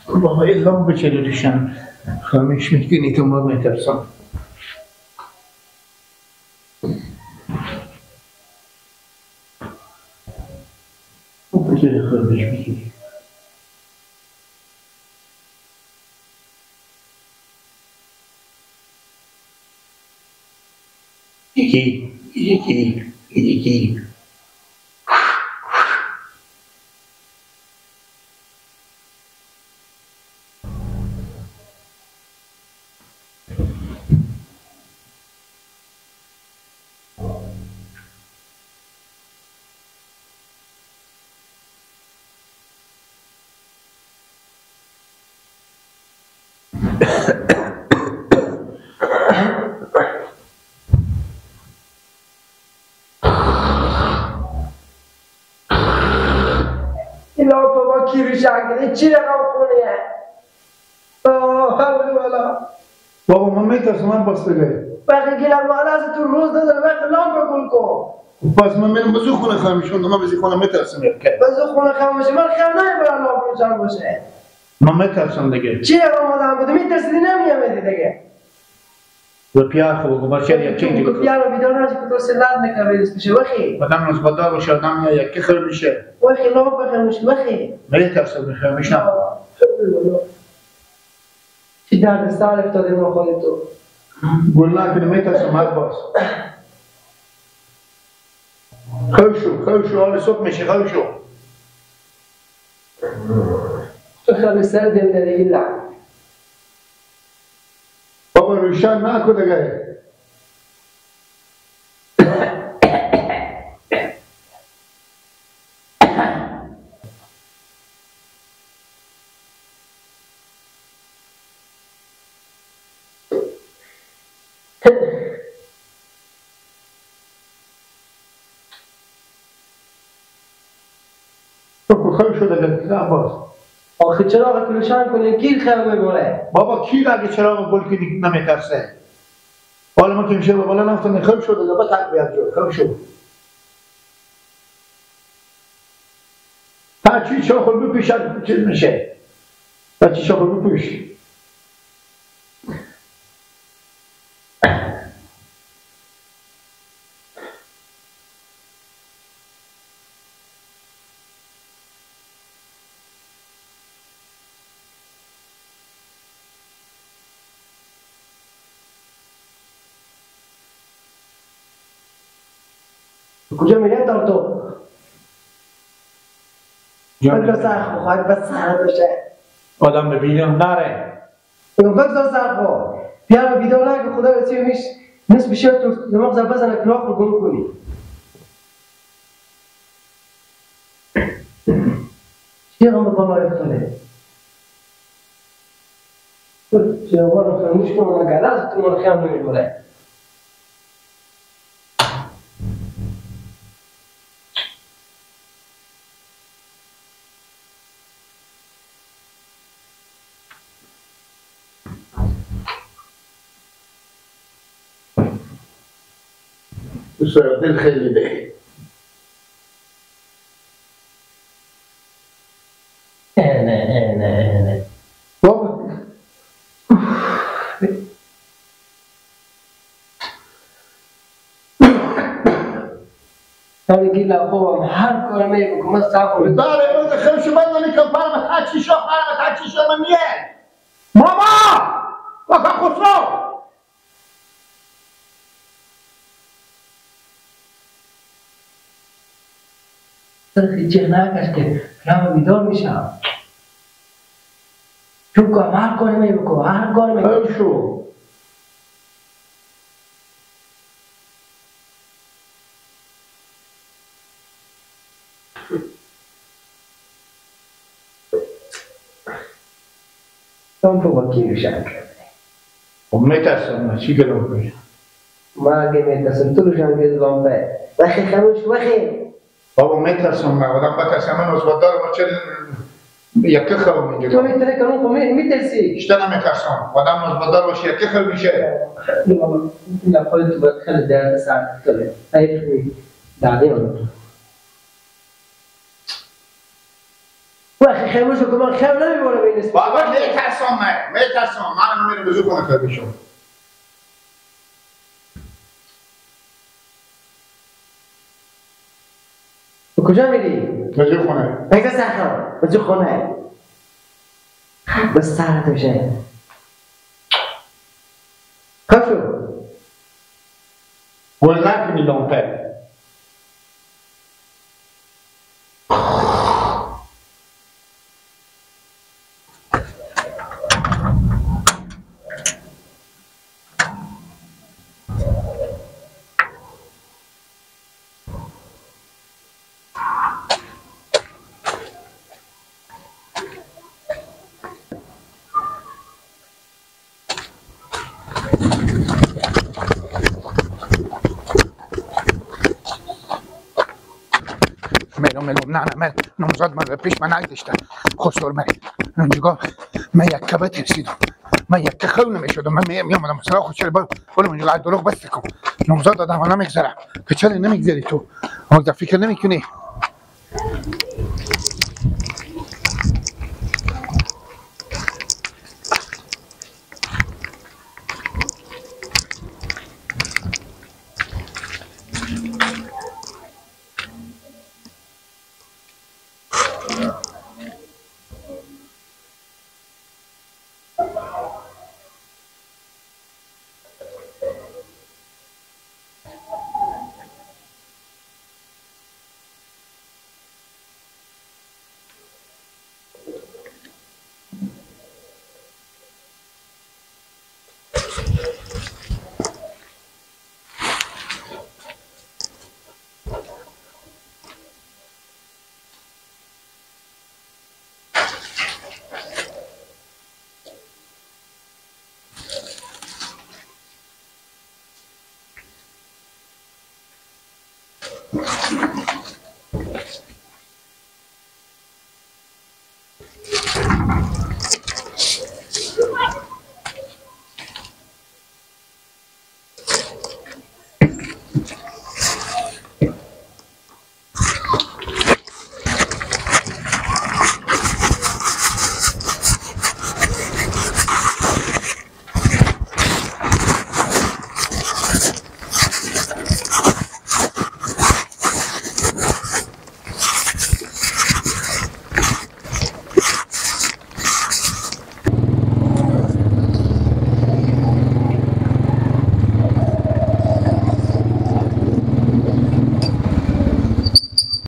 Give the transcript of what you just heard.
بابا الهام بچه دوشم خواهمش میکنی تو ما میترسم بچه خواهمش میکنی یکی اینا بابا کی رو شکل چی رقم خونیه حول ولا بابا من میترسم من باز بگه وقتی گیلم مالا از تو روز نداره وقتی لام بگل کن پس من میرم بزو خونه خواهمشون من بزو خونه میترسم بزو خونه خواهم باشه من خیام نمیبرم لام بگل باشه من میترسم دیگه چی رقم آدم بوده میترسیدی نمیامدی دیگه و پیار خوب باشد یکی دیگه پیار رو بیدار نشد که تو سلط نکه بیدست بشه وخی آدم نزبادار باشه آدم یا یکی خیر میشه وخی لام بخیمش وخی میترسم میخیمشم چی درد سر افتاده ما خودی تو گل نکنی میترسم هر باز خوش شو حال صبح میشه خوش شو تو خیلی سر دل دلیگی لعب بابا روشن نکو دیگه خوش شو دیگه عباس آخه چراغ کلوشان کنه گیر خیام بباره بابا کی اگه چراغ گل کنی نمیترسه حالا ما که میشه به بالا نفتن خوش شو دیگه بس حق بیاد جو خوش شو هرچی شاخل بپیشد چیز میشه هرچی شاخل بپیش کجا میره دار تو؟ بگذار سرخ بخواه بس سهره داشته آدم ببینم نره بگذار سرخ بخواه پیار بیدار نگه خدا رسی میش نصف شد تو دماغ زر بزنه کلاخ رو گم کنی چی هم به بالا افتاده؟ چراغا رو خاموش کنم نگه از تو من خیام نمیباره بسیار دل خیلی ده نه بابا تاری گیلا خوبم هر کار میگم من صاف کنم داره روز خوش من نمیکنم پرم هرچی شو من میه ماما بکن خسرو سرخی جه نکش که خیام بیدار میشم چون که هر کار میگم هر کار میگم خوش شو تام تو با کی روشن کرده خب میترسم من چی کنم کنم ما اگه میترسم تو روشن کرده لامپه وخی خموش وخی بابا میترسم من آدم بترسم من نزبادار باشه یکی خواهم تو اینجا میتره کنم خب میترسی بیشتر نمیترسم آدم نزبادار باشه یکی خواهم میشه این خودت باید خیلی درد سر کنه حیف می داده اون وقتی خیمه شو که من خیم نمیبارم این نسبت بابا میترسم من میرم وضو کنه که بشم به کجا میری؟ وضو کنه بگذار سرخم وضو خونه بس سرت میشه خب شو گل نکنی لامپه نه من نمزاد من پیش من نگذاشتم خسر من اونجا من یک کبه ترسیدم من یک که خیلی نمیشدم من میامدم مثلا خود چرا برو اونجا قد دروغ بسته کن نمزاد آدم ها نمیگذارم که چرا نمیگذاری تو اما فکر نمیکنی